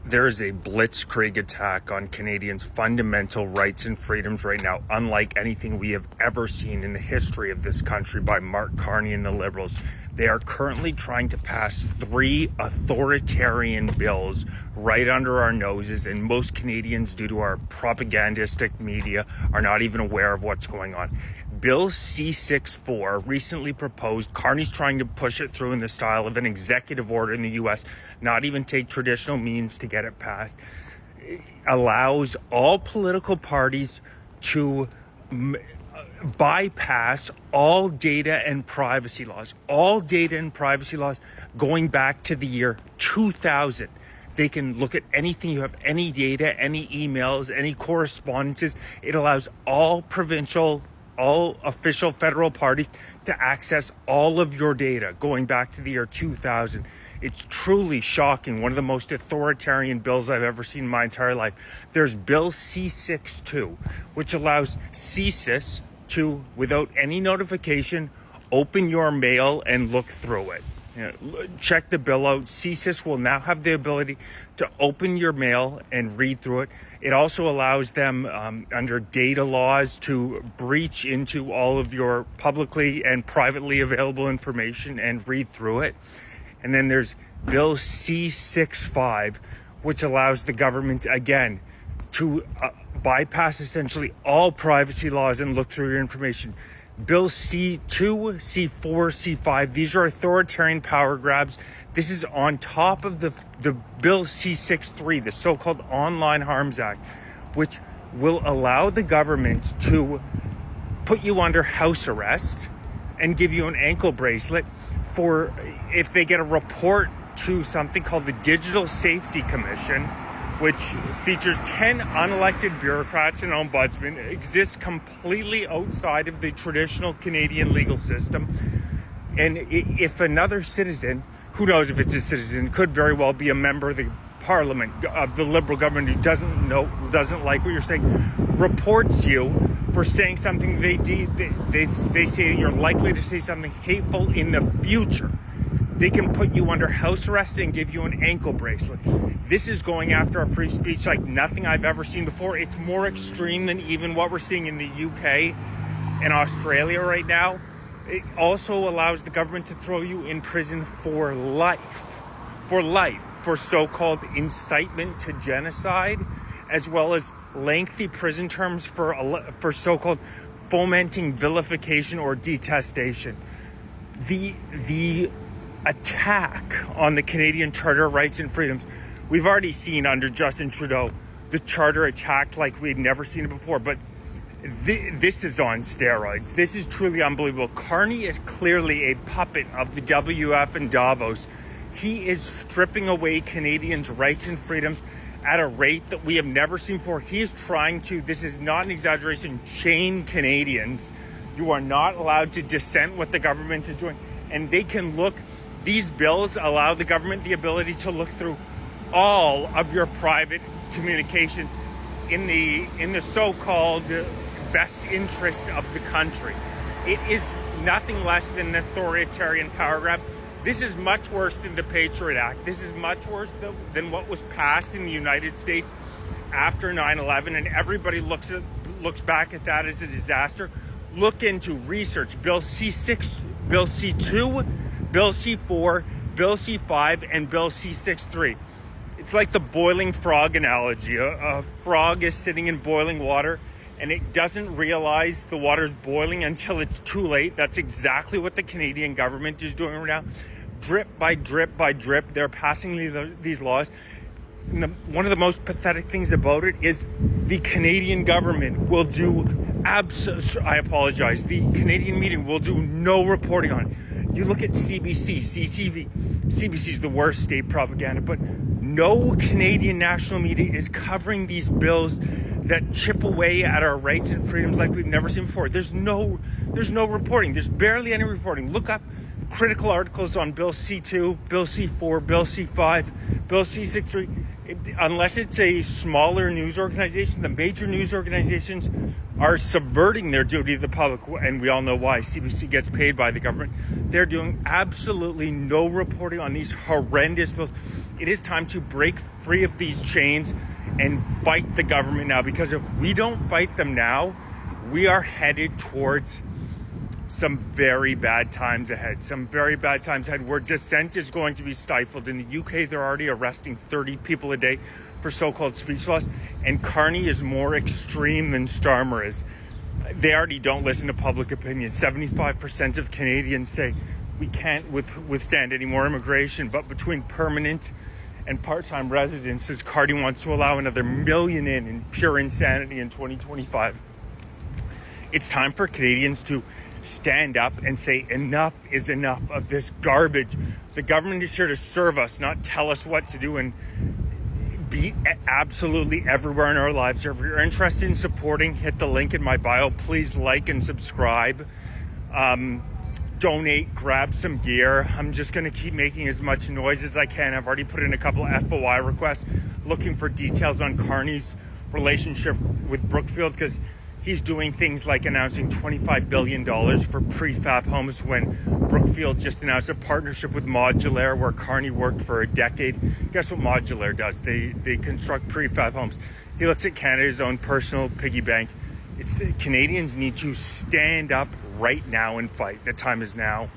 There is a blitzkrieg attack on Canadians' fundamental rights and freedoms right now, unlike anything we have ever seen in the history of this country by Mark Carney and the Liberals. They are currently trying to pass 3 authoritarian bills right under our noses, and most Canadians, due to our propagandistic media, are not even aware of what's going on. Bill C-64 recently proposed, Carney's trying to push it through in the style of an executive order in the U.S., not even take traditional means to get it passed. It allows all political parties to bypass all data and privacy laws going back to the year 2000. They can look at anything you have, any data, any emails, any correspondences. It allows all official federal parties to access all of your data going back to the year 2000. It's truly shocking. One of the most authoritarian bills I've ever seen in my entire life. There's Bill C-62, which allows CSIS to, without any notification, open your mail and look through it. Check the bill out. CSIS will now have the ability to open your mail and read through it. It also allows them, under data laws, to breach into all of your publicly and privately available information and read through it. And then there's Bill C-65, which allows the government, again, to bypass essentially all privacy laws and look through your information. Bill C-2, C-4, C-5, these are authoritarian power grabs. This is on top of the Bill C-63, the so-called Online Harms Act, which will allow the government to put you under house arrest and give you an ankle bracelet for if they get a report to something called the Digital Safety Commission, which features 10 unelected bureaucrats and ombudsmen, exists completely outside of the traditional Canadian legal system. And if another citizen, who knows if it's a citizen, could very well be a member of the parliament of the Liberal government who doesn't like what you're saying, reports you for saying something they say you're likely to say something hateful in the future, they can put you under house arrest and give you an ankle bracelet. This is going after our free speech like nothing I've ever seen before. It's more extreme than even what we're seeing in the UK and Australia right now. It also allows the government to throw you in prison for life, for so-called incitement to genocide, as well as lengthy prison terms for so-called fomenting vilification or detestation. The attack on the Canadian Charter of Rights and Freedoms, we've already seen under Justin Trudeau, the Charter attacked like we'd never seen it before, but this is on steroids. This is truly unbelievable. Carney is clearly a puppet of the WF and Davos. He is stripping away Canadians' rights and freedoms at a rate that we have never seen before. He is trying to, this is not an exaggeration, chain Canadians. You are not allowed to dissent what the government is doing. And they can look, these bills allow the government the ability to look through all of your private communications in the so-called best interest of the country. It is nothing less than an authoritarian power grab. This is much worse than the Patriot Act. This is much worse than what was passed in the United States after 9/11, and everybody looks back at that as a disaster. Look into research Bill C-6, Bill C-2, Bill C-4, Bill C-5, and Bill C-63. It's like the boiling frog analogy. A frog is sitting in boiling water, and it doesn't realize the water's boiling until it's too late. That's exactly what the Canadian government is doing right now. Drip by drip by drip, they're passing these laws. And one of the most pathetic things about it is the Canadian government will do the Canadian media will do no reporting on it. You look at CBC, CTV. CBC is the worst state propaganda, but no Canadian national media is covering these bills that chip away at our rights and freedoms like we've never seen before. There's no reporting. There's barely any reporting. Look up critical articles on Bill C-2, Bill C-4, Bill C-5, Bill C-63. Unless it's a smaller news organization, the major news organizations are subverting their duty to the public, and we all know why. CBC gets paid by the government. They're doing absolutely no reporting on these horrendous bills. It is time to break free of these chains and fight the government now, because if we don't fight them now, we are headed towards some very bad times ahead. Where dissent is going to be stifled. In the UK, they're already arresting 30 people a day for so-called speech loss, and Carney is more extreme than Starmer is. They already don't listen to public opinion. 75% of Canadians say we can't withstand any more immigration, but between permanent and part-time residences, Carney wants to allow another million in pure insanity in 2025. It's time for Canadians to stand up and say enough is enough of this garbage. The government is here to serve us, not tell us what to do, and be absolutely everywhere in our lives. If you're interested in supporting, hit the link in my bio. Please like and subscribe. Donate, grab some gear. I'm just going to keep making as much noise as I can. I've already put in a couple of FOI requests looking for details on Carney's relationship with Brookfield, because he's doing things like announcing $25 billion for prefab homes when Brookfield just announced a partnership with Modular, where Carney worked for a decade. Guess what Modular does? They construct prefab homes. He looks at Canada's own personal piggy bank. Canadians need to stand up right now and fight. The time is now.